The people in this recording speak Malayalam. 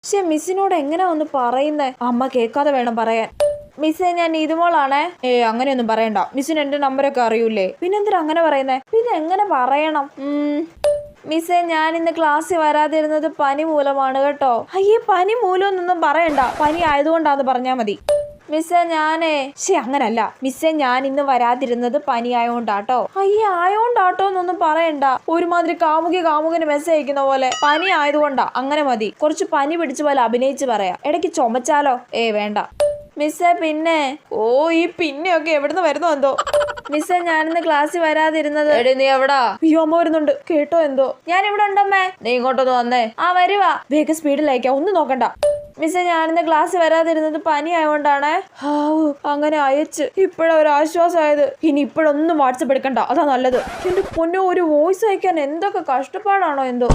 പക്ഷെ മിസ്സിനോട് എങ്ങനെ ഒന്ന് പറയുന്നേ? അമ്മ കേൾക്കാതെ വേണം പറയാൻ. മിസ്സേ, ഞാൻ ഇതുമോളാണേ. അങ്ങനെയൊന്നും പറയണ്ട. മിസ്സിന് എന്റെ നമ്പരൊക്കെ അറിയൂലേ? പിന്നെന്തിനാ അങ്ങനെ പറയുന്നേ? പിന്നെ എങ്ങനെ പറയണം? മിസ്സേ, ഞാൻ ഇന്ന് ക്ലാസ്സിൽ വരാതിരുന്നത് പനി മൂലമാണ് കേട്ടോ. അയ്യേ, പനി മൂലമൊന്നും പറയണ്ട. പനി ആയതുകൊണ്ടാന്ന് പറഞ്ഞാ മതി. മിസ്സേ, അങ്ങനല്ല മിസ്സേ, ഞാൻ ഇന്ന് വരാതിരുന്നത് പനി ആയോണ്ടാട്ടോ. അയ്യേ, ആയോണ്ടാട്ടോ എന്നൊന്നും പറയണ്ട. ഒരുമാതിരി കാമുകന് മെസ്സേജ് അയക്കുന്ന പോലെ. പനി ആയതുകൊണ്ടാ, അങ്ങനെ മതി. കുറച്ച് പനി പിടിച്ച പോലെ അഭിനയിച്ച് പറയാം. ഇടയ്ക്ക് ചുമച്ചാലോ? വേണ്ട മിസ്സേ. പിന്നെ ഈ പിന്നെയൊക്കെ എവിടുന്ന് വരുന്നോ എന്തോ. മിസ്സേ, ഞാനിന്ന് ക്ലാസ്സിൽ വരാതിരുന്നത്. നീ എവിടാ? അയ്യോ, അമ്മ വരുന്നുണ്ട്. കേട്ടോ എന്തോ? ഞാൻ ഇവിടെ ഉണ്ടമ്മേ. നീ ഇങ്ങോട്ടൊന്ന് വന്നേ. വരുവാ. വേഗം സ്പീഡിലയക്കാം, ഒന്നും നോക്കണ്ട. മിസ്സേ, ഞാനിന്ന് ക്ലാസ്സിൽ വരാതിരുന്നത് പനി ആയതുകൊണ്ടാണ്. അങ്ങനെ അയച്ച് ഇപ്പോഴൊരാശ്വാസമായത്. ഇനി ഇപ്പോഴൊന്നും വാട്സപ്പ് എടുക്കണ്ട, അതാ നല്ലത്. എന്റെ പൊന്നോ, ഒരു വോയിസ് അയക്കാൻ എന്തൊക്കെ കഷ്ടപ്പാടാണോ എന്തോ.